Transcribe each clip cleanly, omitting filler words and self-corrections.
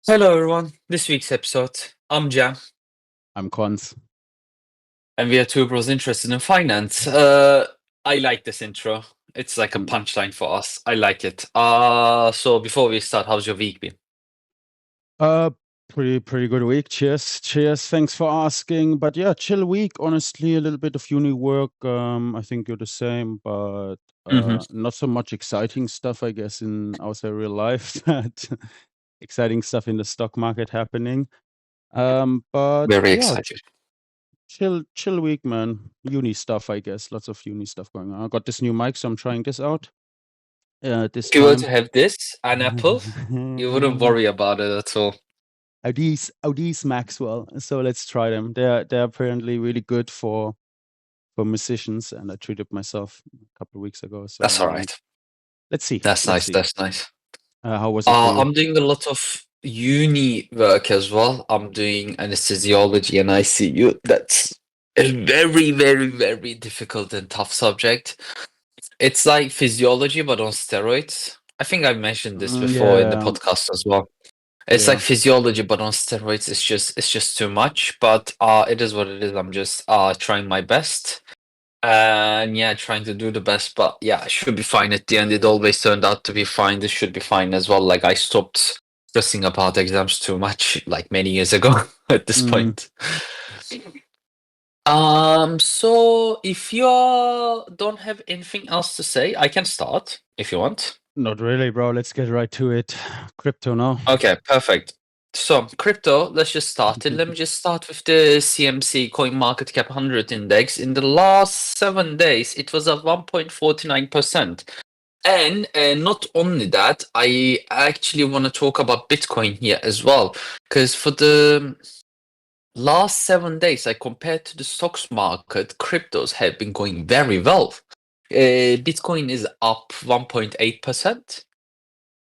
Hello, everyone. This week's episode, I'm Jam, I'm Cons. and we are two bros interested in finance. I like this intro. It's like a punchline for us. I like it. So before we start, how's your week been? Pretty good week. Cheers. Thanks for asking. But yeah, chill week. Honestly, a little bit of uni work. I think you're the same, but not so much exciting stuff, I guess, in our real life. That exciting stuff in the stock market happening. But Very yeah, excited. chill week, man. Uni stuff, I guess. Lots of uni stuff going on. I got this new mic, so I'm trying this out. This If you were time. to have this, an Apple, you wouldn't worry about it at all. These Maxwell. So let's try them. They're apparently really good for musicians, and I tried it myself a couple of weeks ago. So That's all right. let's see. That's nice. That's nice. How was it for you? I'm doing a lot of uni work as well. I'm doing anesthesiology and ICU. That's a very, very, very difficult and tough subject. It's like physiology, but on steroids. I think I mentioned this before in the podcast as well. It's like physiology, but on steroids. It's just too much. But it is what it is. I'm just trying my best. And yeah, trying to do the best. But yeah, I should be fine at the end. It always turned out to be fine. This should be fine as well. Like I stopped stressing about exams too much, like many years ago at this point. So if you don't have anything else to say, I can start if you want. Not really, bro. Let's get right to it. Crypto now. Okay, perfect. So crypto, let's just start it. Let me just start with the CMC Coin Market Cap 100 index. In the last 7 days, it was at 1.49%. And not only that, I actually want to talk about Bitcoin here as well. Because for the last 7 days, I compared to the stocks market, cryptos have been going very well. Bitcoin is up 1.8%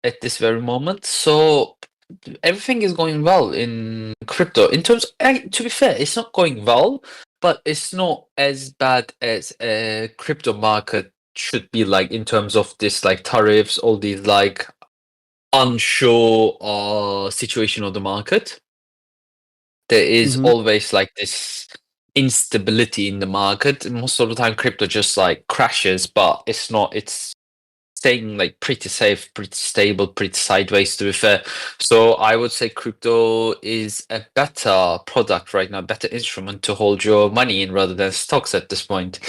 at this very moment. So everything is going well in crypto. In terms, to be fair, it's not going well, but it's not as bad as a crypto market should be like in terms of this like tariffs, all these like unsure situation of the market. There is always like this instability in the market. Most of the time crypto just like crashes, but it's staying like pretty safe, pretty stable, pretty sideways to be fair. So I would say crypto is a better product right now, better instrument to hold your money in rather than stocks at this point.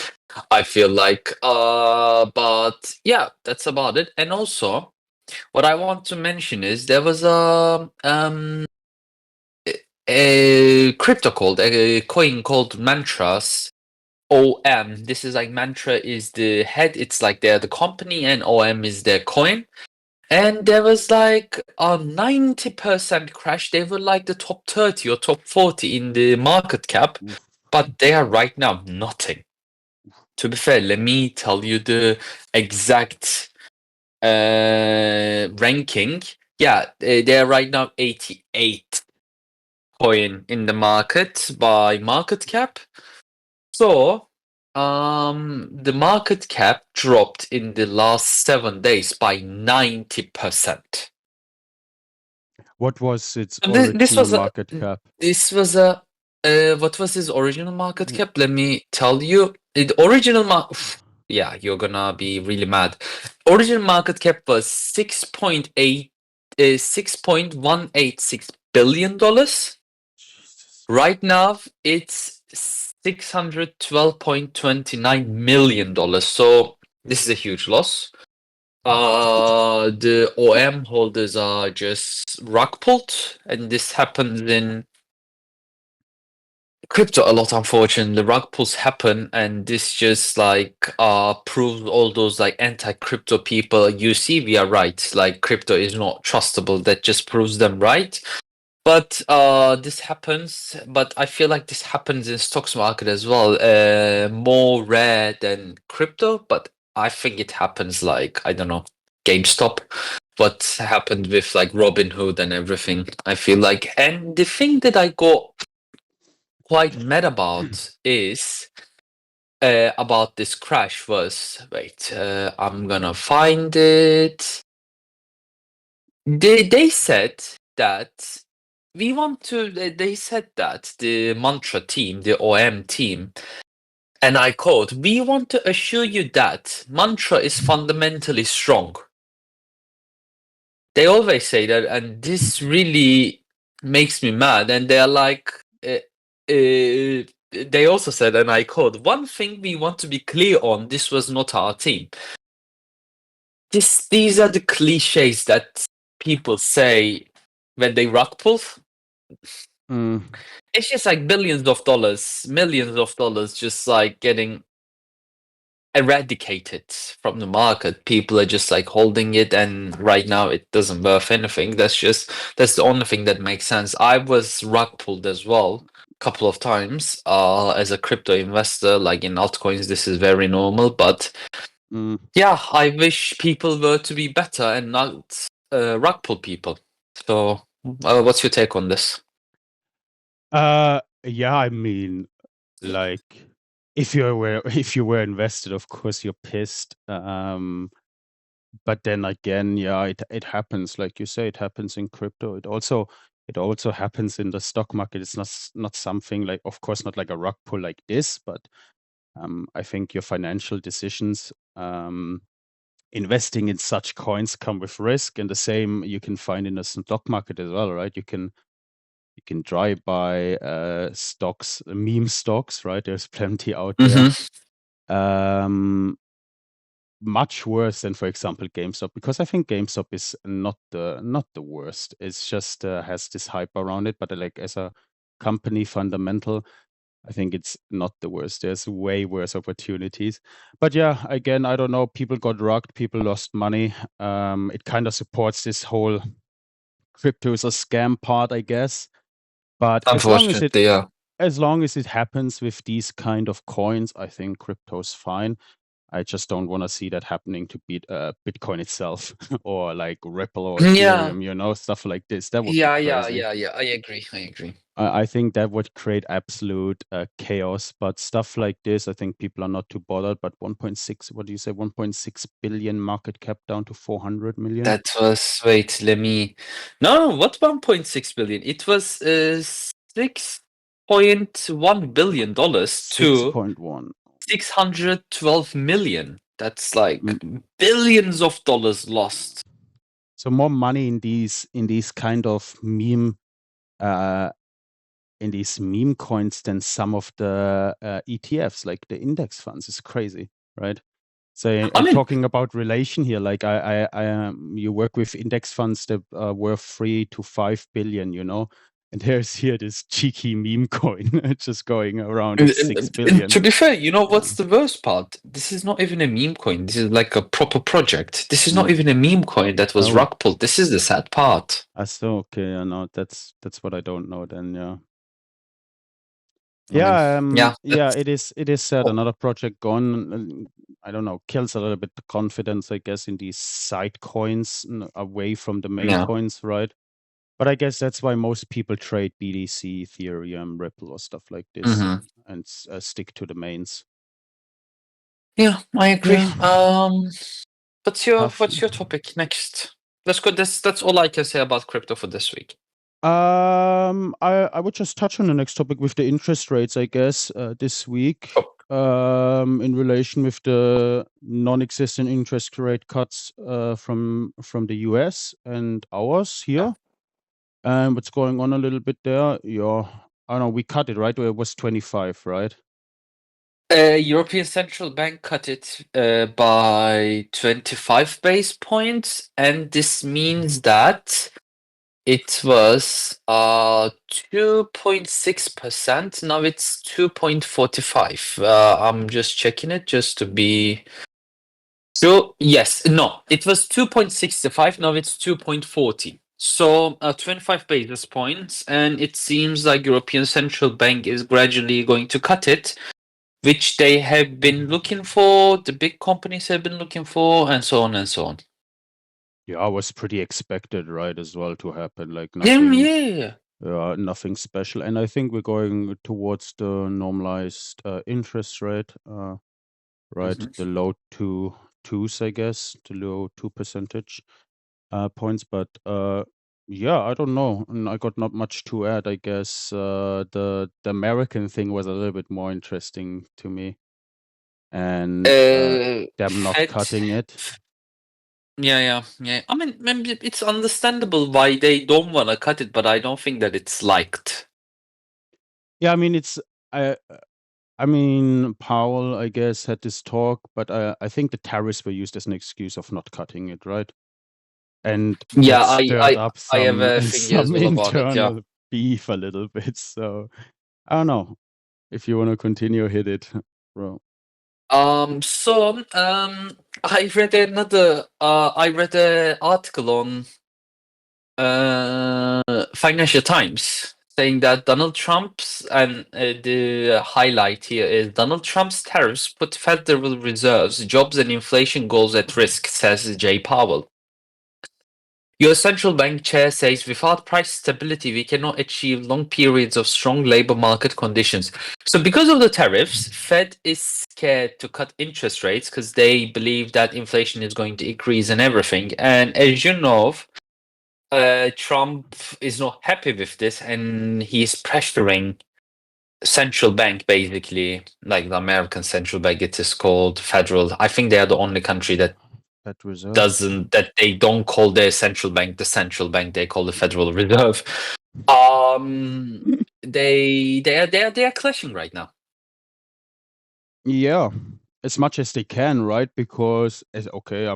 I feel like but yeah, that's about it. And also what I want to mention is there was a crypto called a coin called Mantras OM. This is like Mantra is the head. It's like they're the company, and OM is their coin. And there was like a 90% crash. They were like the top 30 or top 40 in the market cap, but they are right now nothing. To be fair, let me tell you the exact ranking. Yeah, they are right now 88 coin in the market by market cap. So the market cap dropped in the last 7 days by 90%. What was its This original was a market cap? this was a what was his original market cap? Let me tell you. The original yeah, you're gonna be really mad. Original market cap was 6.186 billion dollars. Right now it's $612.29 million. So this is a huge loss. The OM holders are just rug pulled, and this happens in crypto a lot, unfortunately. The rug pulls happen, and this just like proves all those like anti-crypto people. You see, we are right. Like crypto is not trustable. That just proves them right. But this happens, but I feel like this happens in stocks market as well. More rare than crypto, but I think it happens like, I don't know, GameStop. What happened with like Robinhood and everything, I feel like. And the thing that I got quite mad about is about this crash was, wait, I'm gonna find it. They said that we want to. They said that the mantra team, the OM team, and I quote: "We want to assure you that mantra is fundamentally strong." They always say that, and this really makes me mad. And they are like, they also said, and I quote: "One thing we want to be clear on: this was not our team." These are the cliches that people say when they rug pull. Mm. It's just like billions of dollars, millions of dollars, just like getting eradicated from the market. People are just like holding it, and right now it doesn't worth anything. That's the only thing that makes sense. I was rug pulled as well a couple of times as a crypto investor. Like in altcoins, this is very normal, but yeah, I wish people were to be better and not rug pull people. So what's your take on this? Yeah, I mean, like, if you were invested, of course you're pissed. But then again, yeah, it happens. Like you say, it happens in crypto. It also happens in the stock market. It's not something like, of course, not like a rug pull like this, but I think your financial decisions, investing in such coins come with risk, and the same you can find in the stock market as well, right? You can try buy stocks, meme stocks, right? There's plenty out there. Much worse than, for example, GameStop, because I think GameStop is not the worst. It's just has this hype around it, but like as a company fundamental, I think it's not the worst. There's way worse opportunities. But yeah, again, I don't know. People got rugged. People lost money. It kind of supports this whole crypto is a scam part, I guess. But Unfortunately, yeah. as long as it happens with these kind of coins, I think crypto's fine. I just don't want to see that happening to Bitcoin itself or like Ripple or Yeah. Ethereum, stuff like this. That would be Yeah, crazy. I agree. I agree. I think that would create absolute chaos. But stuff like this, I think people are not too bothered. But 1.6, what do you say? 1.6 billion market cap down to 400 million. That was wait, let me no, what 1.6 billion? It was $6.1 billion to 6.1. 612 million. That's like Mm. billions of dollars lost. So more money in these kind of meme in these meme coins than some of the ETFs, like the index funds. Is crazy, right? So, I and mean, talking about relation here, like you work with index funds that are worth 3 to 5 billion, and there's here this cheeky meme coin just going around with 6 billion. to be fair, you know what's the worst part? This is not even a meme coin. This is like a proper project. This is not even a meme coin that was Oh. rug pulled. This is the sad part. So okay, I know that's what I don't know then, yeah. I mean, yeah, Yeah, that's it is sad. Another project gone. I don't know, kills a little bit the confidence, I guess, in these side coins away from the main yeah. coins, right? But I guess that's why most people trade BTC, Ethereum, Ripple, or stuff like this, Mhm. and stick to the mains. Yeah, I agree. Yeah, What's tough. your topic next? Let's go. That's all I can say about crypto for this week. I would just touch on the next topic with the interest rates, I guess, this week. In relation with the non-existent interest rate cuts from the US and ours here. And what's going on a little bit there? Yeah, I don't know, we cut it, right? It was 25, right? European Central Bank cut it by 25 base points, and this means that it was 2.6%. Now it's 2.45. I'm just checking it just to be sure. Yes, no, it was 2.65. Now it's 2.40. So 25 basis points, and it seems like European Central Bank is gradually going to cut it, which they have been looking for, the big companies have been looking for, and so on and so on. Yeah, it was pretty expected, right, as well to happen. Like Yeah. nothing special. And I think we're going towards the normalized interest rate, right? Mhm. The low twos, I guess, the low 2 percentage points. But Yeah, I don't know. I got not much to add, I guess. The American thing was a little bit more interesting to me, and them not Fed cutting it. Yeah. I mean, maybe it's understandable why they don't wanna cut it, but I don't think that it's liked. Yeah, I mean, I I mean, Powell, I guess, had this talk, but I think the tariffs were used as an excuse of not cutting it, right? And Yeah, that I stirred I up I have some a thing as some well about it, yeah. internal beef a little bit. So I don't know. If you want to continue, hit it, bro. So, I read an article on Financial Times saying that Donald Trump's and the highlight here is Donald Trump's tariffs put Federal Reserve's jobs and inflation goals at risk, says Jay Powell. Your central bank chair says without price stability, we cannot achieve long periods of strong labor market conditions. So, because of the tariffs, Fed is scared to cut interest rates because they believe that inflation is going to increase and everything. And as you know, Trump is not happy with this, and he's pressuring central bank, basically, like the American central bank. It is called Federal. I think they are the only country that Fed Reserve. they don't call their central bank the central bank. They call the Federal Reserve. Um, they are clashing right now. Yeah, as much as they can, right? Because okay,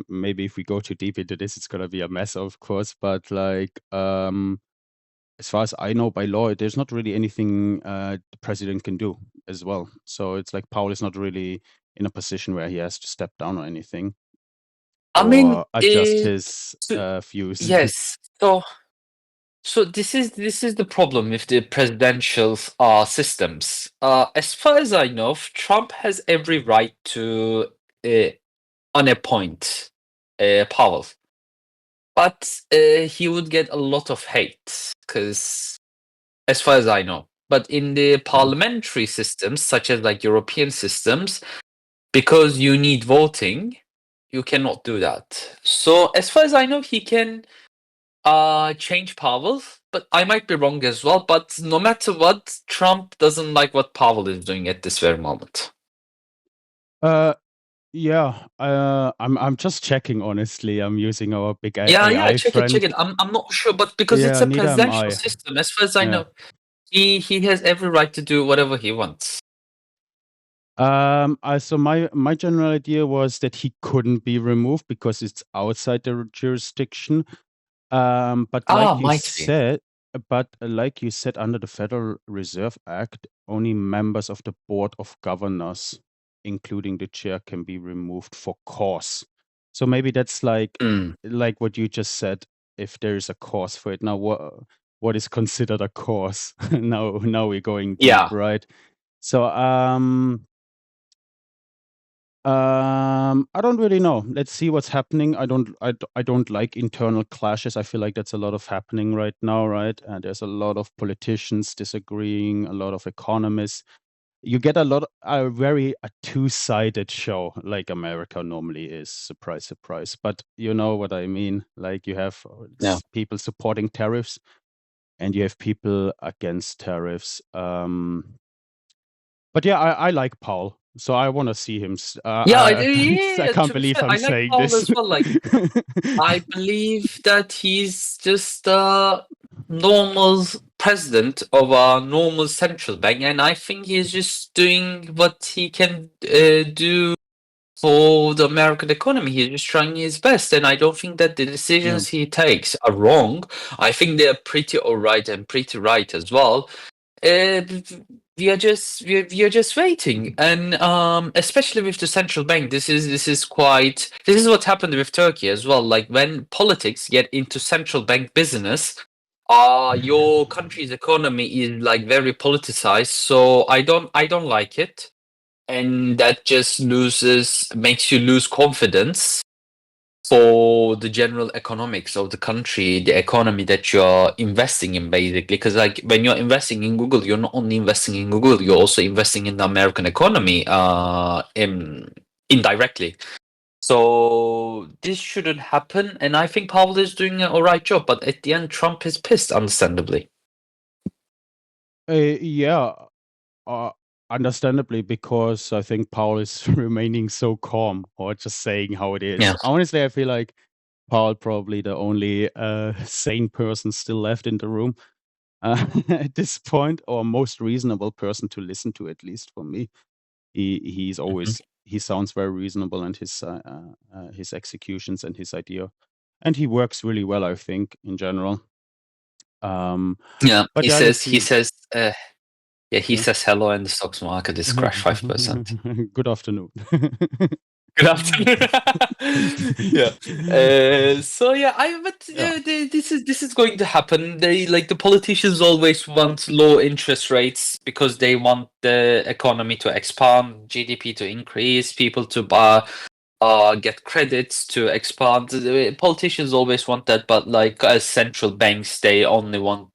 maybe if we go too deep into this, it's gonna be a mess, of course. But like, as far as I know, by law, there's not really anything the president can do as well. So it's like Powell is not really in a position where he has to step down or anything I mean, or adjust his so, views. yes. So this is the problem with the presidential systems. As far as I know, Trump has every right to uh, unappoint Powell, but he would get a lot of hate because, as far as I know, but in the parliamentary systems, such as like European systems, because you need voting, you cannot do that. So as far as I know, he can change Powell, but I might be wrong as well. But no matter what, Trump doesn't like what Powell is doing at this very moment. uh, yeah, I'm just checking. Honestly, I'm using our big Yeah, AI check it, check friend. it. I'm not sure, but because it's Yeah, a neither am presidential I. system, as far as I Yeah. know, he has every right to do whatever he wants. So my general idea was that he couldn't be removed because it's outside the jurisdiction. But Might be. like you said, under the Federal Reserve Act, only members of the Board of Governors, including the chair, can be removed for cause. So maybe that's Mm, like what you just said. If there is a cause for it, now what is considered a cause? Now we're going deep, yeah. right? So I don't really know. Let's see what's happening. I don't like internal clashes. I feel like that's a lot of happening right now, right? And there's a lot of politicians disagreeing, a lot of economists. You get a two-sided show like America normally is. Surprise, surprise. But you know what I mean? Like you have Yeah. people supporting tariffs and you have people against tariffs. But yeah, I like Paul, so I want to see him. Yeah, I do. Yeah, I yeah, can't to be believe fair, I'm I like saying Powell this. as well. Like, I believe that he's just a normal president of a normal central bank, and I think he's just doing what he can do for the American economy. He's just trying his best, and I don't think that the Yeah. decisions he takes are wrong. I think they're pretty alright and pretty right as well. Uh, we are just waiting, and especially with the central bank, this is what happened with Turkey as well. Like when politics get into central bank business, your country's economy is like very politicized. So I don't like it, and that just makes you lose confidence for the general economics of the country, the economy that you're investing in, basically. Because like when you're investing in Google, you're not only investing in Google, you're also investing in the American economy, indirectly. So this shouldn't happen, and I think Powell is doing an alright job. But at the end, Trump is pissed, understandably. Yeah, uh, understandably, because I think Powell is remaining so calm or just saying how it is. Yeah. Honestly, I feel like Powell probably the only sane person still left in the room at this point, or most reasonable person to listen to, at least for me. He's Mhm. always he sounds very reasonable, and his executions and his idea, and he works really well, I think, in general. Yeah. But He yeah, let's says. see. Yeah. He Yeah. says hello, and the stock market is crashed 5%. Good afternoon. Good afternoon. Yeah. So yeah, but Yeah. this is going to happen. They like the politicians always want low interest rates because they want the economy to expand, GDP to increase, people to buy, get credits to expand. The politicians always want that, but like as central banks, they only want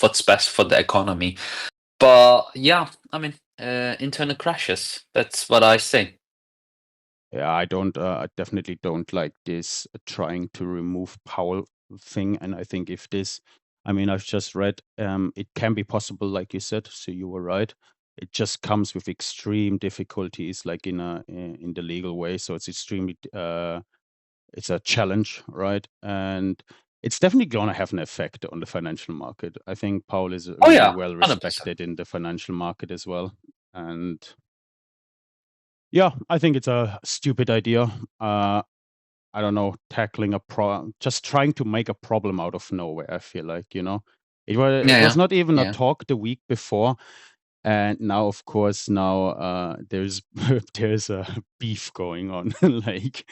what's best for the economy. But yeah, I mean, internal crashes. That's what I say. Yeah, I definitely don't like this trying to remove Powell thing. And I think if this, I mean, I've just read, it can be possible, like you said. So you were right. It just comes with extreme difficulties, like in the legal way. So it's extremely, it's a challenge, right? And it's definitely going to have an effect on the financial market. I think Powell is Oh really yeah, well 100%. respected in the financial market as well. And yeah, I think it's a stupid idea. I don't know, tackling just trying to make a problem out of nowhere. I feel like, it Yeah, was yeah, not even a yeah. talk the week before, and now, of course, there's there's a beef going on. Like,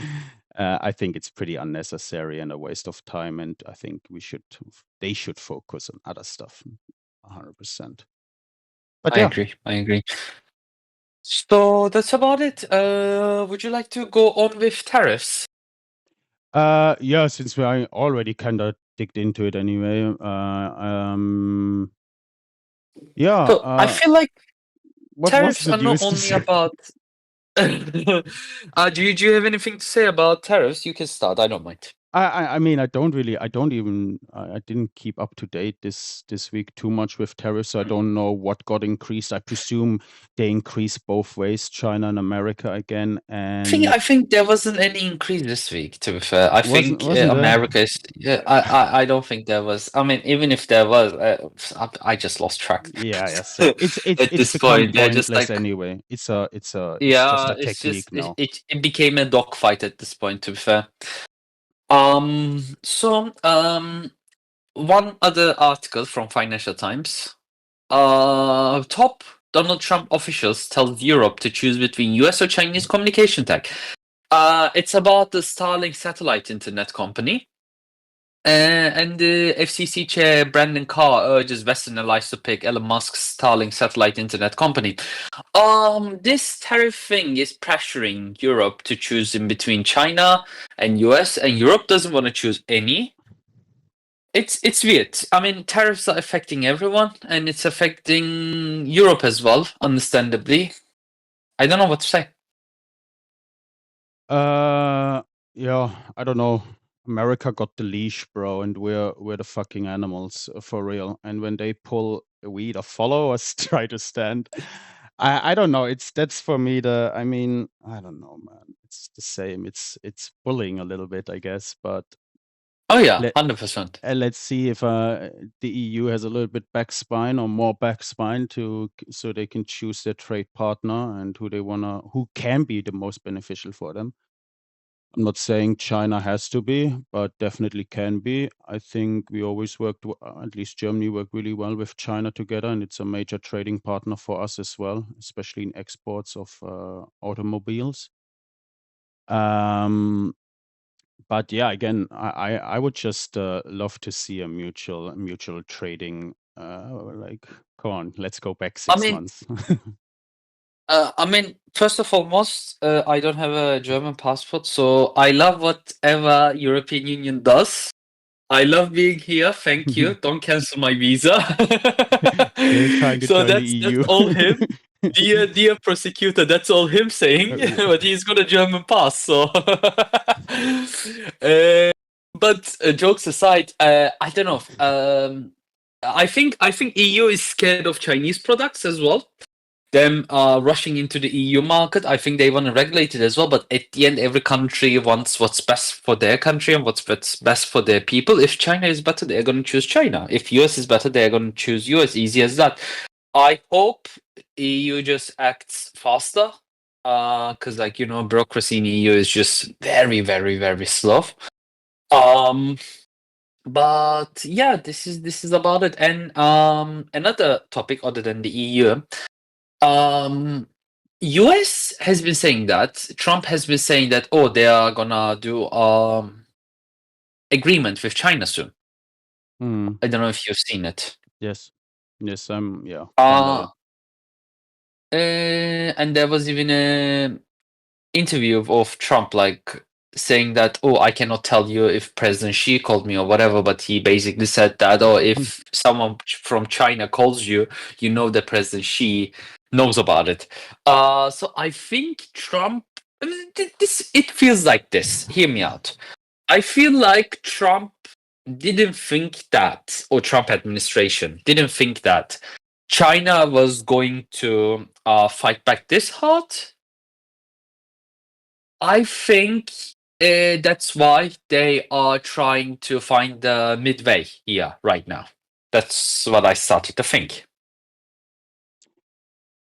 I think it's pretty unnecessary and a waste of time, and I think they should focus on other stuff, 100%. But I yeah, agree. I agree. So that's about it. Would you like to go on with tariffs? yeah, since we already kind of digged into it anyway, yeah, So I feel like what's tariffs the are not news only this week? about. Do you have anything to say about tariffs? You can start. I don't mind. I mean, I didn't keep up to date this week too much with tariffs, so I don't know what got increased. I presume they increased both ways, China and America again, and I think there wasn't any increase this week. To be fair, I wasn't think wasn't there? America is. Yeah, I don't think there was. I mean, even if there was, I just lost track. Yeah, yeah, same. At It's this become point, they're just pointless like, anyway. It's just yeah, a it's just technique now. it became a dogfight at this point. To be fair, so one other article from Financial Times. Top Donald Trump officials tell Europe to choose between US or Chinese communication tech. It's about the Starlink satellite internet company. And the FCC chair Brandon Carr urges Western allies to pick Elon Musk's Starlink satellite internet company. This tariff thing is pressuring Europe to choose in between China and US, and Europe doesn't want to choose any. It's weird. I mean, tariffs are affecting everyone, and it's affecting Europe as well, understandably. I don't know what to say. Uh, yeah, I don't know. America got the leash, bro, and we're the fucking animals for real. And when they pull, we either follow or try to stand. I don't know. That's for me I mean, I don't know, man. It's the same. It's bullying a little bit, I guess. But Oh yeah, let 100%. let's see if the EU has a little bit back spine or more back spine so they can choose their trade partner and who can be the most beneficial for them. I'm not saying China has to be, but definitely can be. I think we always at least Germany worked really well with China together, and it's a major trading partner for us as well, especially in exports of automobiles. Um, but yeah, again, I would just love to see a mutual trading. Like, come on, let's go back I 6 mean, months. first of foremost, I don't have a German passport, so I love whatever European Union does. I love being here. Thank you. Don't cancel my visa. Still trying to So join the that's EU. all him. Dear prosecutor, that's all him saying, but he's got a German pass, so. But jokes aside, I don't know. I think EU is scared of Chinese products as well. Them rushing into the EU market, I think they want to regulate it as well. But at the end, every country wants what's best for their country and what's best for their people. If China is better, they're going to choose China. If US is better, they're going to choose US. Easy as that. I hope EU just acts faster, because bureaucracy in EU is just very, very, very slow. But yeah, this is about it. And another topic other than the EU, US has been saying that Trump has been saying that they are gonna do agreement with China soon. I don't know if you've seen it. Yes. Yes, yeah, kinda, Uh, yeah. and there was even a interview of Trump, like saying that, I cannot tell you if President Xi called me or whatever, but he basically said that, if someone from China calls you, you know that President Xi knows about it. So I think Trump, it feels like this. Hear me out. I feel like Trump didn't think that, or Trump administration didn't think that China was going to fight back this hard. I think that's why they are trying to find the midway here right now. That's what I started to think.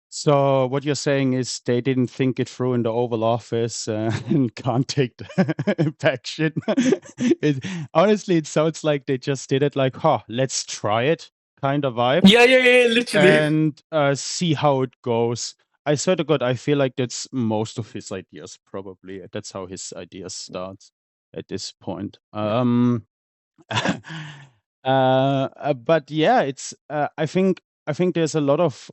So what you're saying is they didn't think it through in the Oval Office and can't take the back shit. Honestly, it sounds like they just did it like, let's try it kind of vibe. Yeah, literally. And see how it goes. I swear to God, I feel like that's most of his ideas, probably. That's how his ideas start at this point. But yeah, it's I think there's a lot of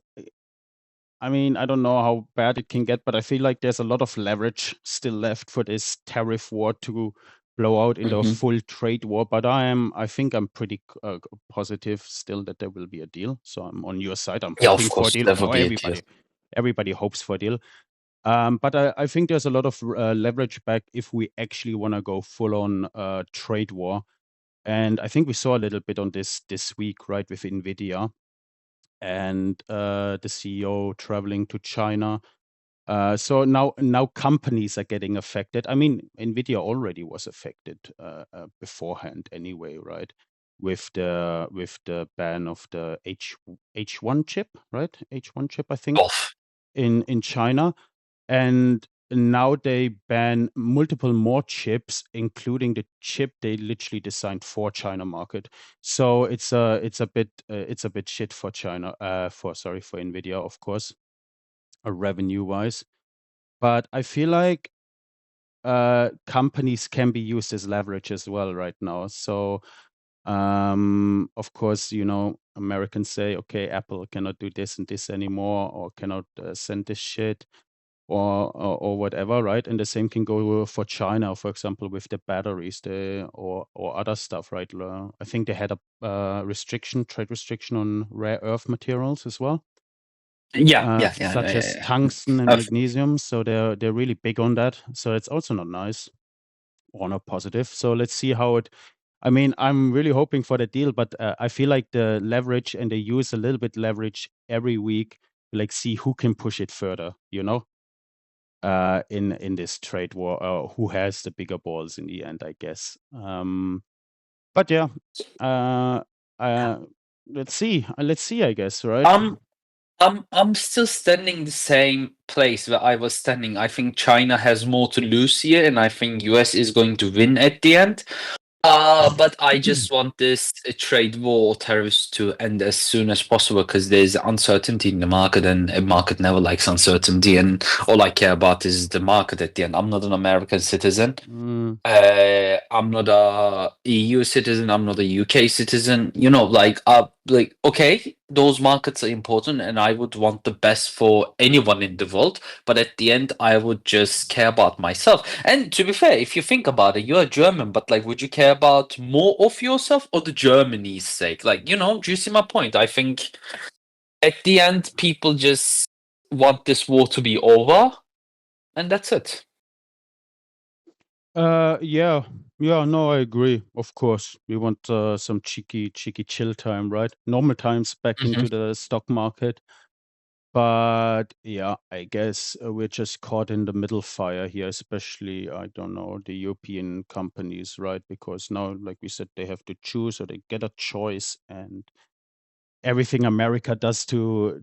I mean, I don't know how bad it can get, but I feel like there's a lot of leverage still left for this tariff war to blow out into a full trade war. But I think I'm pretty positive still that there will be a deal. So I'm on your side. I'm Yeah, of hoping for a course, deal. there will be a deal. Everybody hopes for a deal. But I think there's a lot of leverage back if we actually want to go full on trade war. And I think we saw a little bit on this week, right, with Nvidia and the CEO traveling to China. So now companies are getting affected. I mean, Nvidia already was affected beforehand anyway, right? With the ban of the H1 chip, right? H1 chip, I think, in China, and now they ban multiple more chips, including the chip they literally designed for China market. So it's a bit shit for China, for Nvidia, of course, revenue wise. But I feel like companies can be used as leverage as well right now. So of course, Americans say, okay, Apple cannot do this and this anymore, or cannot send this shit, or whatever, right? And the same can go for China, for example, with the batteries, or other stuff, right? I think they had a trade restriction on rare earth materials as well. Such as tungsten and magnesium. So they're really big on that. So it's also not nice or not positive. So let's see how it. I mean, I'm really hoping for the deal, but I feel like the leverage, and they use a little bit leverage every week, like see who can push it further, in this trade war, who has the bigger balls in the end, I guess. But yeah, let's see, I guess, right? I'm still standing the same place that I was standing. I think China has more to lose here, and I think US is going to win at the end. But I just want this trade war tariffs to end as soon as possible, because there's uncertainty in the market, and a market never likes uncertainty. And all I care about is the market at the end. I'm not an American citizen. I'm not a EU citizen. I'm not a UK citizen. Okay, those markets are important, and I would want the best for anyone in the world. But at the end, I would just care about myself. And to be fair, if you think about it, you're German, but would you care about more of yourself or the Germany's sake? Do you see my point? I think at the end, people just want this war to be over, and that's it. Yeah, yeah, no, I agree. Of course, we want some cheeky chill time, right? Normal times back Mhm. into the stock market. But yeah, I guess we're just caught in the middle fire here, especially, I don't know, the European companies, right? Because now, like we said, they have to choose or they get a choice, and everything America does to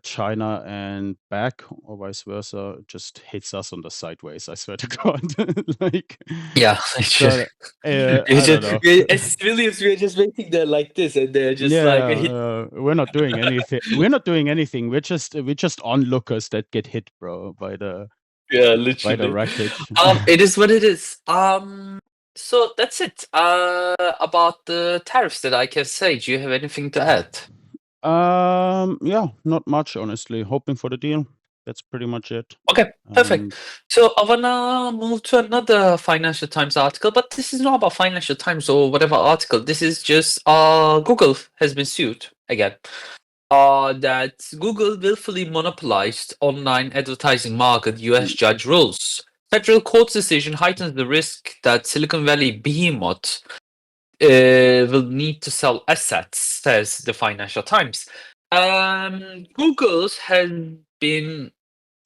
China and back, or vice versa, just hits us on the sideways. I swear to God, like, Yeah, so it's I don't just, know. as civilians, we're just waiting there like this, and they're just like, Yeah, we're not doing anything. We're not doing anything. We're just onlookers that get hit, bro, yeah, by the literally. wreckage. It is what it is. So that's it. About the tariffs that I can say. Do you have anything to add? Yeah, not much, honestly. Hoping for the deal. That's pretty much it. Okay, perfect. And So I wanna move to another Financial Times article, but this is not about Financial Times or whatever article. This is just Google has been sued again. That Google willfully monopolized online advertising market, US judge rules. Federal court's decision heightens the risk that Silicon Valley behemoth will need to sell assets, says the Financial Times. Google has been,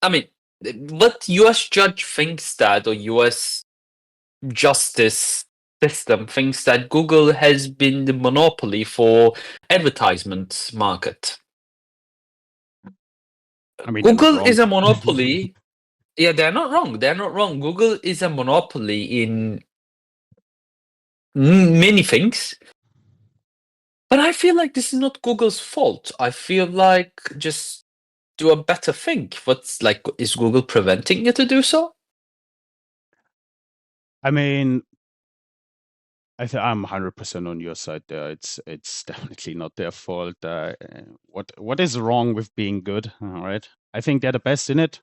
I mean, what US judge thinks that, or US justice system thinks that Google has been the monopoly for advertisement market. I mean, they're not Google is wrong. a monopoly. Yeah, they're not wrong. They're not wrong. Google is a monopoly in many things. But I feel like this is not Google's fault. I feel like just do a better thing. What's like, is Google preventing you to do so? I mean, I'm 100% on your side there. It's definitely not their fault. What is wrong with being good? All right. I think they're the best in it.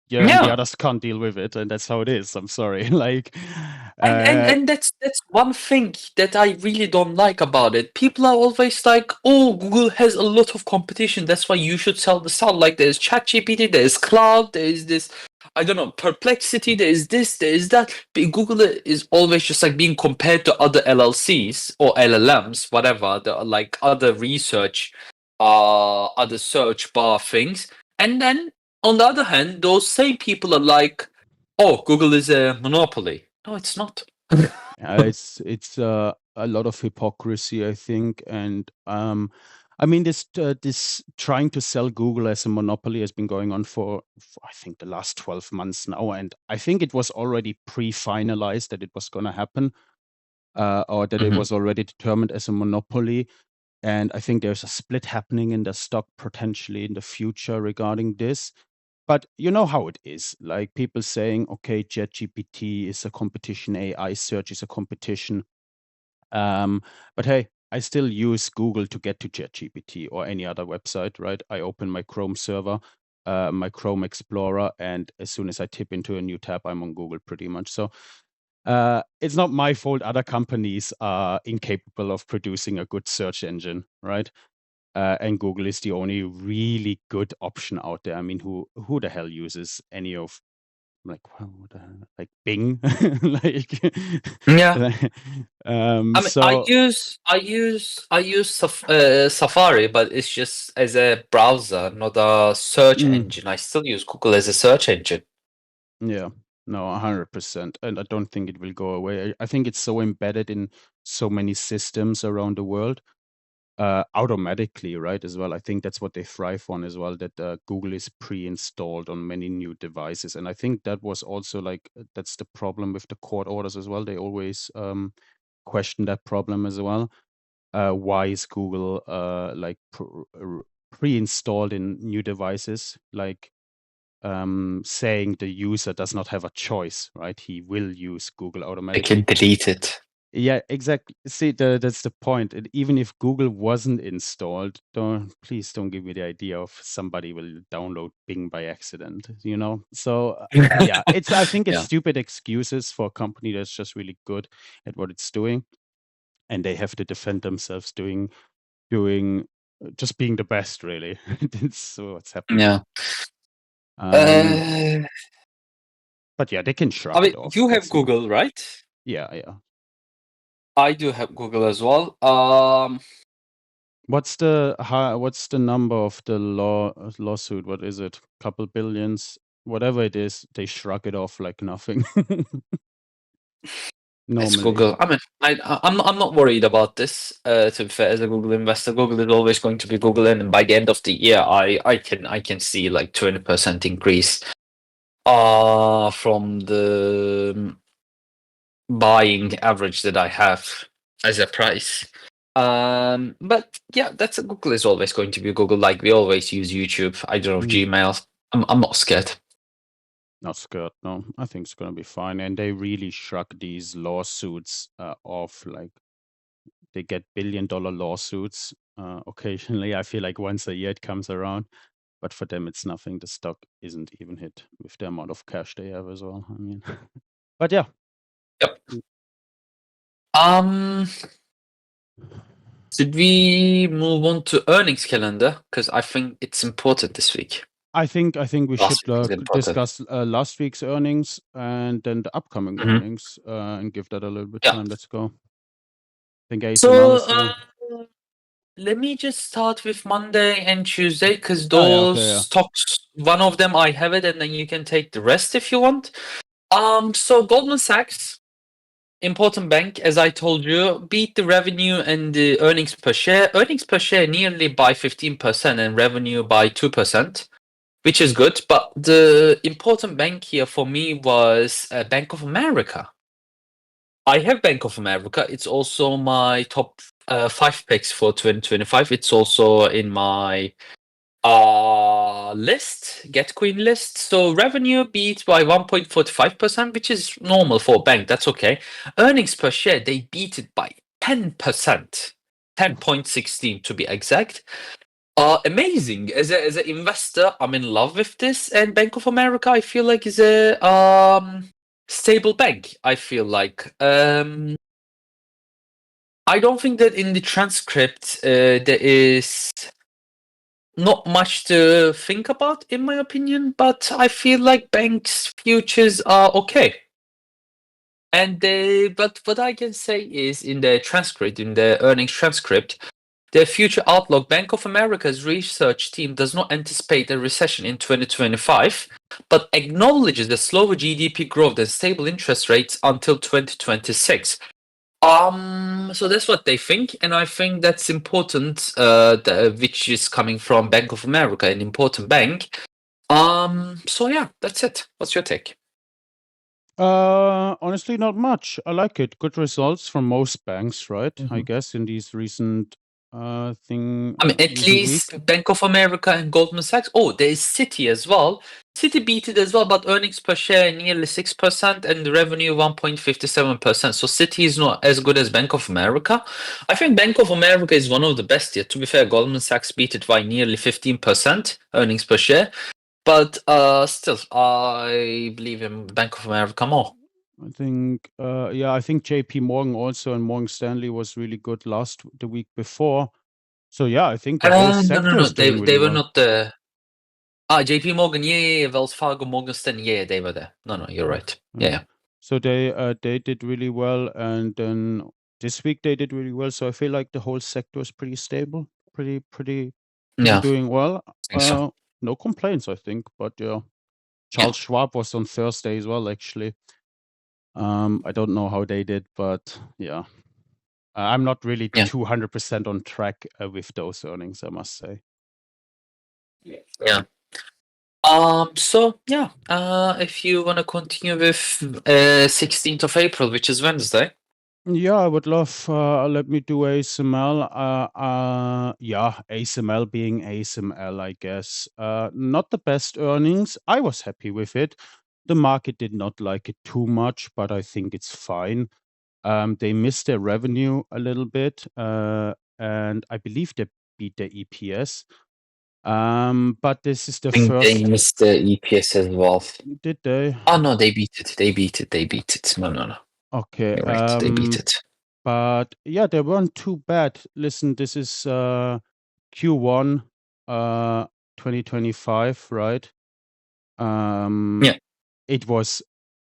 Yeah, and the Yeah. others can't deal with it, and that's how it is. I'm sorry. Like, And uh, and that's one thing that I really don't like about it. People are always like, "Oh, Google has a lot of competition. That's why you should sell the sell." Like there's ChatGPT, there's Cloud, there's this, I don't know, Perplexity, there's this, there's that. But Google is always just like being compared to other LLCs or LLMs, whatever, the like other research, other search bar things. And then on the other hand, those same people are like, "Oh, Google is a monopoly." No, it's not. it's a lot of hypocrisy, I think, and I mean this trying to sell Google as a monopoly has been going on for I think the last 12 months now, and I think it was already pre-finalized that it was going to happen, or that it Mhm. was already determined as a monopoly. And I think there's a split happening in the stock potentially in the future regarding this. But you know how it is. Like people saying, okay, ChatGPT is a competition, AI search is a competition. But hey, I still use Google to get to ChatGPT or any other website, right? I open my Chrome server, my Chrome Explorer, and as soon as I tip into a new tab, I'm on Google pretty much. So it's not my fault other companies are incapable of producing a good search engine, right? And Google is the only really good option out there. I mean, who the hell uses any of like what the hell, like Bing, like, Yeah. I mean, so I use Safari, but it's just as a browser, not a search mm, engine. I still use Google as a search engine. yeah, no, 100%, and I don't think it will go away. I think it's so embedded in so many systems around the world, automatically, right? As well, I think that's what they thrive on as well. That Google is pre-installed on many new devices, and I think that was also like that's the problem with the court orders as well. They always question that problem as well. Why is Google like pre-installed in new devices? Like saying the user does not have a choice, right? He will use Google I can automatically. delete it. Yeah, exactly. See, that's the point. And even if Google wasn't installed, please don't give me the idea of somebody will download Bing by accident, you know? So, yeah, I think it's Yeah. stupid excuses for a company that's just really good at what it's doing. And they have to defend themselves doing just being the best, really. That's what's happening. Yeah. Um, but yeah, they can I shrug mean, it off. you have That's Google, right? yeah. I do have Google as well. What's the number of the lawsuit? What is it? Couple billions, whatever it is. They shrug it off like nothing. It's Normally, Google. I mean, I'm not worried about this. To be fair, as a Google investor, Google is always going to be Google, and by the end of the year, I can see like 20% increase. From the buying average that I have as a price. But yeah, Google is always going to be Google. Like we always use YouTube. I don't know Gmail. I'm not scared. not scared. No, I think it's gonna be fine. And they really shrug these lawsuits off. Like they get billion-dollar lawsuits occasionally. I feel like once a year it comes around. But for them, it's nothing. The stock isn't even hit with the amount of cash they have as well. I mean, but yeah. Yep. Should we move on to earnings calendar? Because I think it's important this week. I think we should Last week is important. discuss last week's earnings and then the upcoming earnings and give that a little bit Yeah. time. Let's go. I think ASML is So let me just start with Monday and Tuesday because Oh, yeah, those okay, yeah. stocks, one of them I have it, and then you can take the rest if you want. So Goldman Sachs, important bank, as I told you, beat the revenue and the earnings per share. Earnings per share nearly by 15% and revenue by 2%, which is good. But the important bank here for me was Bank of America. I have Bank of America. It's also my top 5 picks for 2025. It's also in my list, Get Queen list. So revenue beat by 1.45%, which is normal for a bank. That's okay. Earnings per share, they beat it by 10%, 10.16 to be exact. Amazing. As an investor, I'm in love with this. And Bank of America, I feel like is a stable bank. I feel like. I don't think that in the transcript there is not much to think about, in my opinion, but I feel like banks' futures are okay. And but what I can say is in the transcript, in the earnings transcript, the future outlook, Bank of America's research team does not anticipate a recession in 2025, but acknowledges the slower GDP growth and stable interest rates until 2026. So that's what they think, and I think that's important. Which is coming from Bank of America, an important bank. So yeah, that's it. What's your take? Honestly, not much. I like it. Good results from most banks, right? I Mhm. guess in these recent I mean, at recent week. least Bank of America and Goldman Sachs. Oh, there is Citi as well. Citi beat it as well, but earnings per share nearly 6% and the revenue 1.57%. So Citi is not as good as Bank of America. I think Bank of America is one of the best here. To be fair, Goldman Sachs beat it by nearly 15% earnings per share. But still, I believe in Bank of America more. I think, I think JP Morgan also and Morgan Stanley was really good the week before. So yeah, I think the whole sector No. is doing They really were well. not the. JP Morgan, yeah, Wells Fargo, Morgan Stanley, yeah, they were there. No, you're right. Yeah. So they did really well, and then this week they did really well. So I feel like the whole sector is pretty stable, pretty Yeah, doing well. I think so. No complaints, I think. But yeah, Yeah. Charles Schwab was on Thursday as well, actually. I don't know how they did, but yeah, I'm not really Yeah. 200% on track with those earnings, I must say. Yeah. So yeah, if you want to continue with 16th of April, which is Wednesday. Yeah, I would love. Let me do ASML. Yeah, ASML being ASML, I guess. Not the best earnings. I was happy with it. The market did not like it too much, but I think it's fine. They missed their revenue a little bit, and I believe they beat their EPS. But this is the I think they first. missed the EPS as well. Did they? Oh no, they beat it. They beat it. They beat it. No. Okay. You're right. They beat it. But yeah, they weren't too bad. Listen, this is Q1 2025, right? Yeah. It was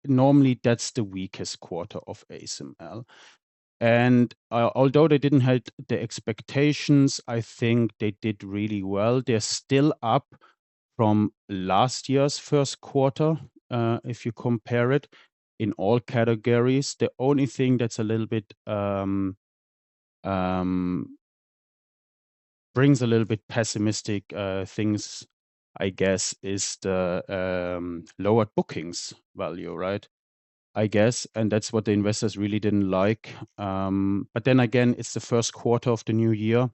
normally that's the weakest quarter of ASML. And although they didn't hit the expectations, I think they did really well. They're still up from last year's first quarter, if you compare it in all categories. The only thing that's a little bit brings a little bit pessimistic things, I guess, is the lowered bookings value, right? I guess, and that's what the investors really didn't like. But then again, it's the first quarter of the new year.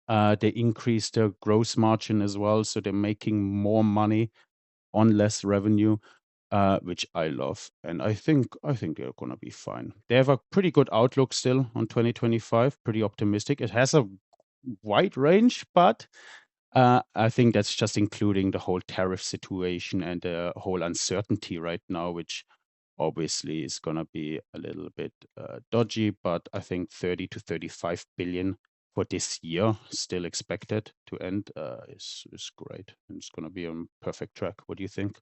They increased their gross margin as well, so they're making more money on less revenue, which I love, and I think they're gonna be fine. They have a pretty good outlook still on 2025, pretty optimistic. It has a wide range, but I think that's just including the whole tariff situation and the whole uncertainty right now, which obviously is gonna be a little bit dodgy. But I think 30 to 35 billion for this year still expected to end is great, and it's gonna be on perfect track. What do you think?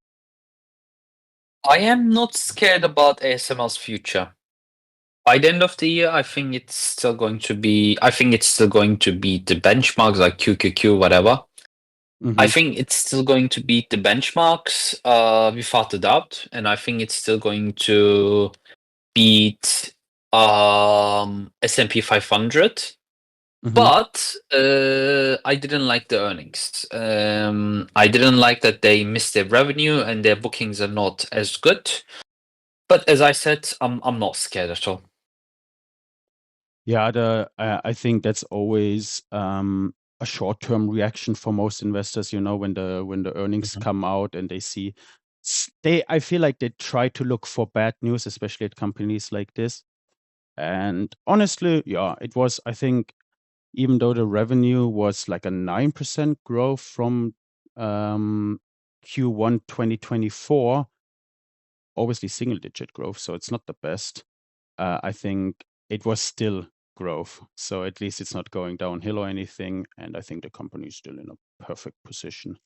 I am not scared about ASML's future. By the end of the year, I think it's still going to be. I think it's still going to beat the benchmarks like QQQ, whatever. I Mhm. think it's still going to beat the benchmarks without a doubt, and I think it's still going to beat S&P 500. Mhm. But I didn't like the earnings. I didn't like that they missed their revenue and their bookings are not as good. But as I said, I'm not scared at all. Yeah, I think that's always a short-term reaction for most investors, you know, when the earnings Mhm. come out and they see I feel like they try to look for bad news, especially at companies like this. And honestly, yeah, it was, I think, even though the revenue was like a 9% growth from Q1 2024, obviously single-digit growth, so it's not the best. I think it was still growth. So at least it's not going downhill or anything. And I think the company is still in a perfect position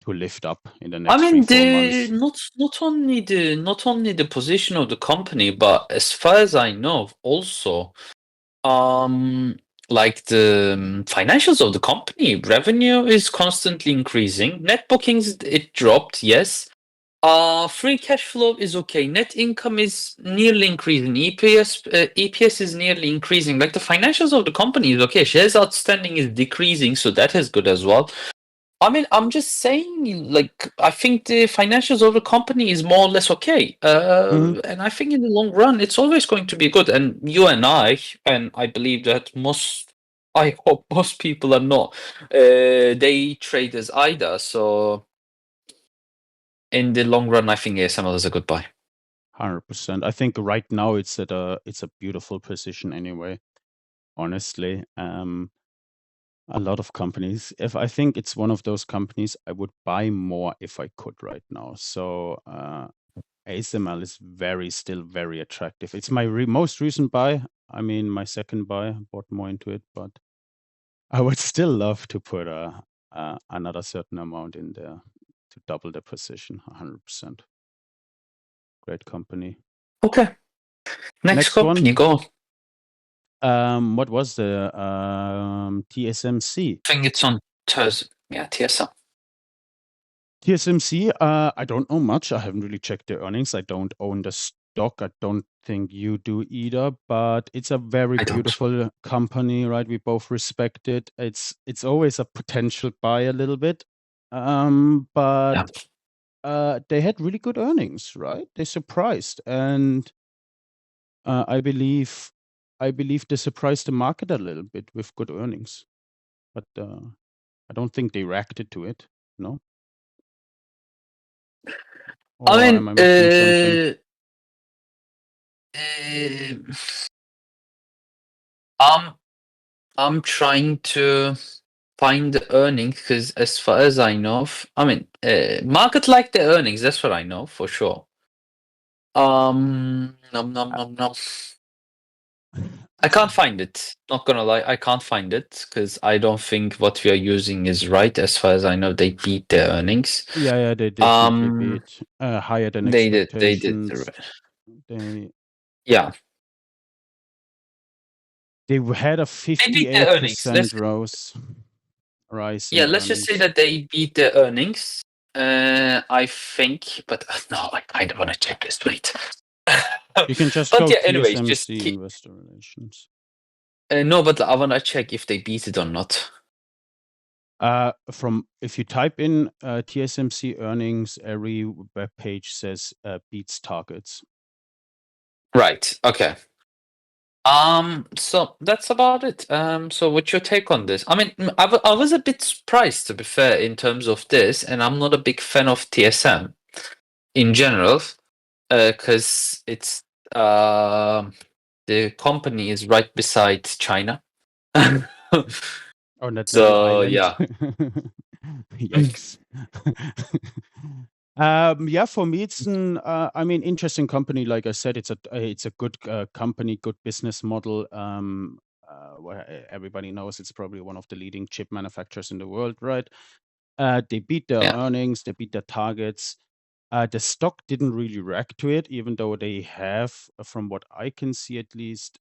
to lift up in the I next three, mean, four the months. not only the position of the company, but as far as I know, also um like the financials of the company, revenue is constantly increasing. Net bookings it dropped, yes. Free cash flow is okay. Net income is nearly increasing. EPS is nearly increasing. Like the financials of the company is okay. Shares outstanding is decreasing, so that is good as well. I mean, I'm just saying, like, I think the financials of the company is more or less okay. Mhm. And I think in the long run, it's always going to be good. And you and I believe that I hope most people are not day traders either. So in the long run, I think ASML is a good buy. 100%. I think right now it's a beautiful position anyway. Honestly, a lot of companies. If I think it's one of those companies, I would buy more if I could right now. So ASML is still very attractive. It's my most recent buy. I mean, my second buy. I bought more into it, but I would still love to put another certain amount in there to double the position. 100%. Great company. Okay, next Next one. company, go on. What was the TSMC? I think it's on Thursday. Yeah, TSM. TSMC, I don't know much. I haven't really checked their earnings. I don't own the stock. I don't think you do either, but it's a very I don't. beautiful company, right? We both respect it. It's always a potential buy a little bit. But Yeah. they had really good earnings, right? They surprised, and I believe they surprised the market a little bit with good earnings. But I don't think they reacted to it. No, I or mean, am I missing something? uh, I'm I'm trying to find the earnings because as far as I know, market like the earnings. That's what I know for sure. Nom nom I nom nom. I can't find it. Not gonna lie, I can't find it because I don't think what we are using is right. As far as I know, they beat their earnings. Yeah, they definitely beat higher than They did. They did. expectations. They Yeah, they had a they beat their earnings. 58% rise in Let's just say earnings. that they beat their earnings. I think, but no, I kind of want to check this. Wait. You can just But go yeah, anyways, just TSMC keep. Investor Relations. No, but I want to check if they beat it or not. From if you type in TSMC earnings, every web page says beats targets. Right. Okay. So that's about it. So what's your take on this? I mean, I was a bit surprised, to be fair, in terms of this, and I'm not a big fan of TSM in general, because it's the company is right beside China. On that little So island. yeah. Yikes. Yeah, for me, it's an I mean, interesting company. Like I said, it's a good company, good business model. Where everybody knows it's probably one of the leading chip manufacturers in the world, right? They beat their Yeah. earnings, they beat their targets. The stock didn't really react to it, even though they have, from what I can see at least,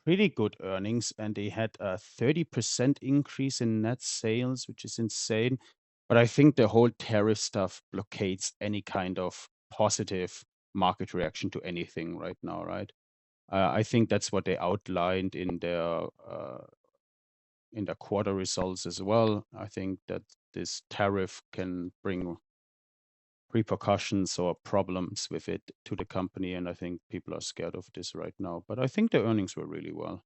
pretty good earnings, and they had a 30% increase in net sales, which is insane. But I think the whole tariff stuff blockades any kind of positive market reaction to anything right now, right? I think that's what they outlined in their quarter results as well. I think that this tariff can bring repercussions or problems with it to the company, and I think people are scared of this right now. But I think the earnings were really well.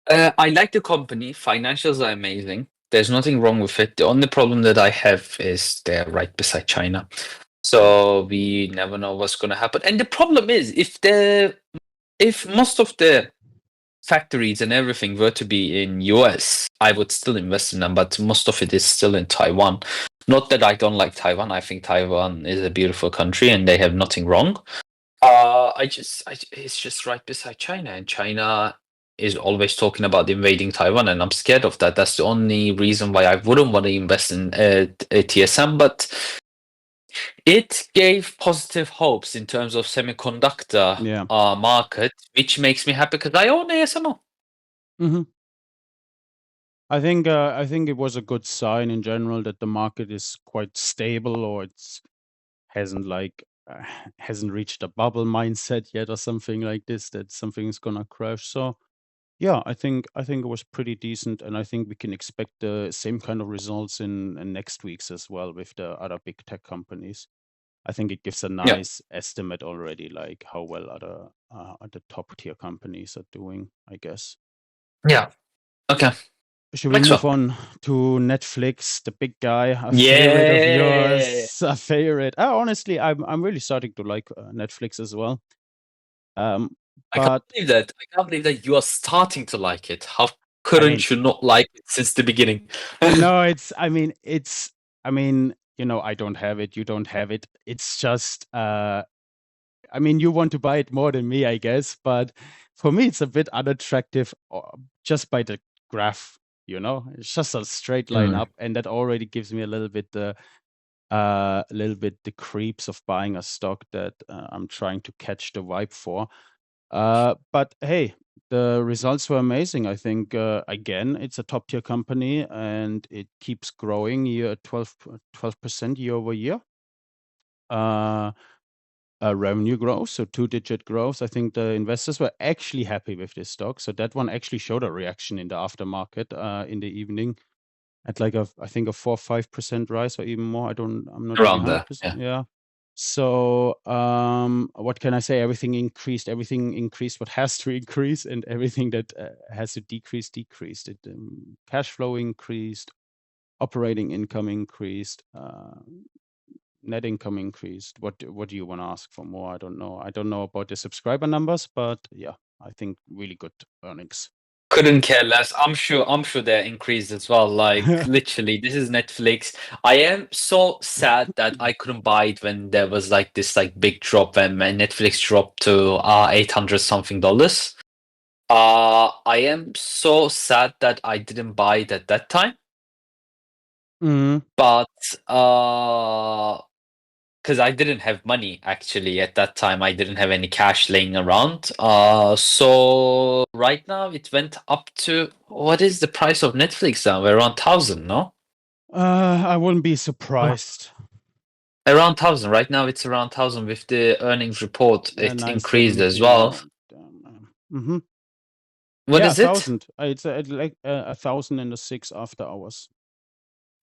I like the company. Financials are amazing. There's nothing wrong with it. The only problem that I have is they're right beside China. So we never know what's gonna happen. And the problem is if most of the factories and everything were to be in US, I would still invest in them, but most of it is still in Taiwan. Not that I don't like Taiwan. I think Taiwan is a beautiful country and they have nothing wrong. It's just right beside China, and China is always talking about invading Taiwan, and I'm scared of that. That's the only reason why I wouldn't want to invest in TSM. But it gave positive hopes in terms of semiconductor Yeah. market, which makes me happy because I own ASML. hmm I think it was a good sign in general that the market is quite stable, or it's hasn't like hasn't reached a bubble mindset yet or something like this, that something is gonna crash. So yeah, I think it was pretty decent, and I think we can expect the same kind of results in next week's as well with the other big tech companies. I think it gives a Yeah, nice estimate already, like how well other top tier companies are doing, I guess. yeah. Okay, Should we next move one. on to Netflix, the big guy, a favorite of Yeah, yours, a favorite? Honestly, I'm really starting to like Netflix as well. Um, I can't but believe that. I can't believe that you are starting to like it. How I mean, couldn't you not like it since the beginning? no, I mean, I don't have it, you don't have it. It's just, I mean, you want to buy it more than me, I guess, but for me, it's a bit unattractive just by the graph. It's just a straight line Mm. up, and that already gives me a little bit the creeps of buying a stock that I'm trying to catch the vibe for. But hey, the results were amazing. I think again, it's a top tier company, and it keeps growing 12% year over year. Uh, Revenue growth, so two-digit growth. I think the investors were actually happy with this stock. So that one actually showed a reaction in the aftermarket in the evening at like I think a 4 or 5% rise or even more. I'm not really Around there. 100%. Yeah. Yeah. So what can I say? Everything increased. Everything increased what has to increase, and everything that has to decrease decreased. Cash flow increased, operating income increased, net income increased. What do you want to ask for more? I don't know. I don't know about the subscriber numbers, but yeah, I think really good earnings. Couldn't care less. I'm sure they're increased as well. Like literally, this is Netflix. I am so sad that I couldn't buy it when there was like this like big drop when Netflix dropped to $800 something. I am so sad that I didn't buy it at that time, Mhm. but because I didn't have money actually at that time. I didn't have any cash laying around. So right now it went up to, what is the price of Netflix now? Around 1,000, no? I wouldn't be Oh, surprised. around 1,000. Right now it's around 1,000 with the earnings report. Yeah, It increased as 970. well. What Yeah, is it? 1,000. It's like 1,006 after hours.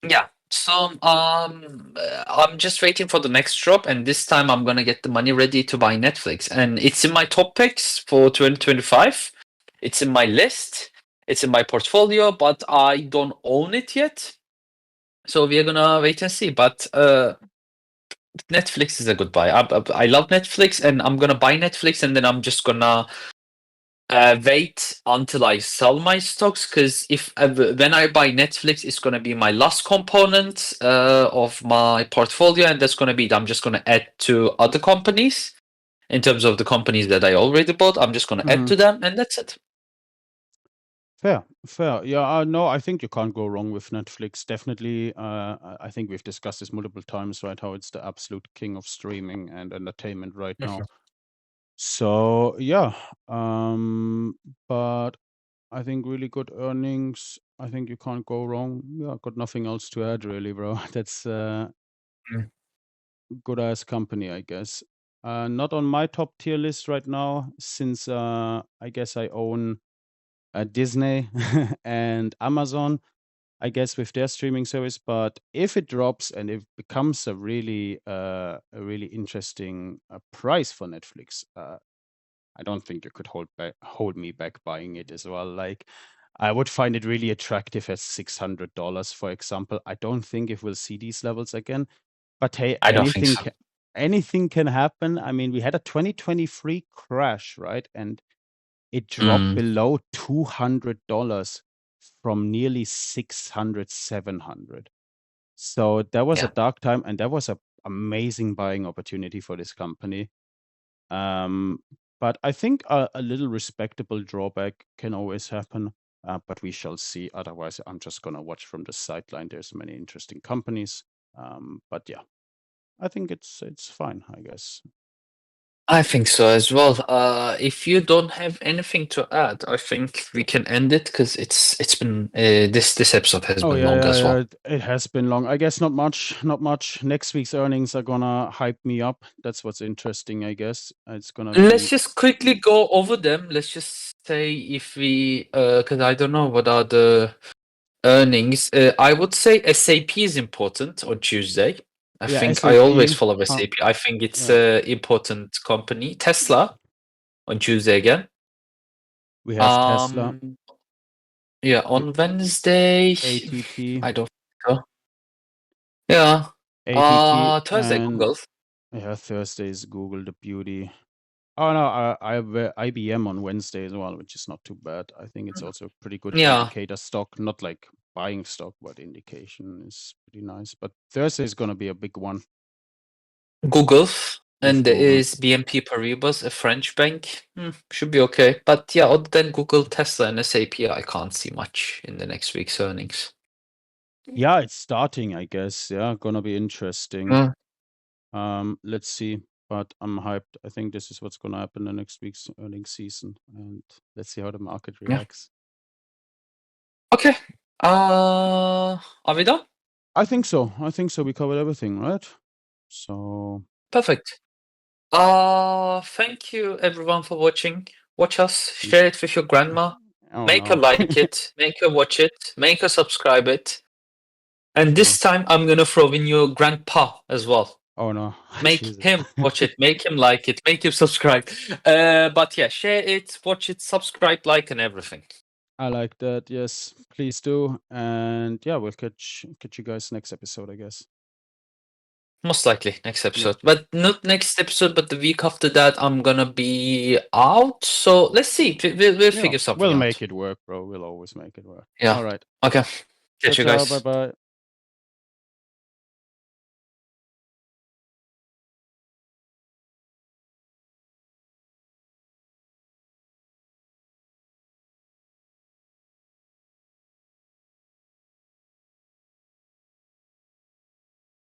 Yeah. So I'm just waiting for the next drop, and this time I'm gonna get the money ready to buy Netflix, and it's in my top picks for 2025. It's in my list. It's in my portfolio, but I don't own it yet. So we're gonna wait and see. But Netflix is a good buy. I love Netflix, and I'm gonna buy Netflix, and then I'm just gonna wait until I sell my stocks, because if when I buy Netflix, it's gonna be my last component of my portfolio, and that's gonna be I'm just gonna add to other companies in terms of the companies that I already bought. I'm just gonna add to them, and that's it. Fair, fair. Yeah, no, I think you can't go wrong with Netflix. Definitely, I think we've discussed this multiple times, right? How it's the absolute king of streaming and entertainment right now. So yeah, but I think really good earnings. I think you can't go wrong. Yeah, got nothing else to add really, bro. That's Mm. good ass company, I guess. Not on my top tier list right now, since I guess I own Disney and Amazon, I guess, with their streaming service. But if it drops and it becomes a really interesting price for Netflix, I don't think you could hold me back buying it as well. Like, I would find it really attractive at $600, for example. I don't think it will see these levels again. But hey, I don't think so. anything can happen. I mean, we had a 2023 crash, right? And it dropped Mm, below $200 from nearly 600, 700. So that was a yeah. dark time, and that was a amazing buying opportunity for this company. Um, but I think a little respectable drawback can always happen, but we shall see. Otherwise, I'm just gonna watch from the sideline. There's many interesting companies, but yeah, I think it's fine, I guess. I think so as well. If you don't have anything to add, I think we can end it, because it's been this episode has Oh been yeah, long yeah, as yeah. well. It has been long. I guess not much, not much. Next week's earnings are gonna hype me up. That's what's interesting, I guess. It's gonna Let's be just quickly go over them. Let's just say if we, because I don't know what are the earnings. I would say SAP is important on Tuesday. I yeah, think I always SAP. follow SAP. I think it's Yeah, a important company. Tesla on Tuesday again. we have Tesla, Yeah, on Wednesday, ATT, I don't think so. Yeah. ATT, Thursday, and Google. yeah, Thursday is Google the beauty. Oh no, I have IBM on Wednesday as well, which is not too bad. I think it's also a pretty good Yeah, indicator stock. Not like buying stock, but indication is pretty nice. But Thursday is gonna be a big one Google. with And there Google. is BNP Paribas, a French bank. Should be okay. But yeah, other than Google, Tesla, and SAP, I can't see much in the next week's earnings. Yeah, it's starting, I guess. Yeah, gonna be interesting. Mm, Let's see. But I'm hyped. I think this is what's gonna happen the next week's earnings season, and let's see how the market yeah. reacts. Okay. Are we done? I think so. I think so. We covered everything, right? So Perfect. Thank you everyone for watching. Watch us, we share it with your grandma, oh make her no. like it, make her watch it, make her subscribe it. And this Yes. time I'm gonna throw in your grandpa as well. Oh no. Make Jesus. him watch it, make him like it, make him subscribe. But yeah, share it, watch it, subscribe, like, and everything. I like that. Yes, please do. And yeah, we'll catch you guys next episode, I guess. Most likely next Yeah. episode, but not next episode, but the week after that, I'm gonna be out. So let's see. We'll Yeah. figure something We'll out. make it work, bro. We'll always make it work. Yeah. All right. Okay. Ciao, Catch you ciao. Bye guys. bye.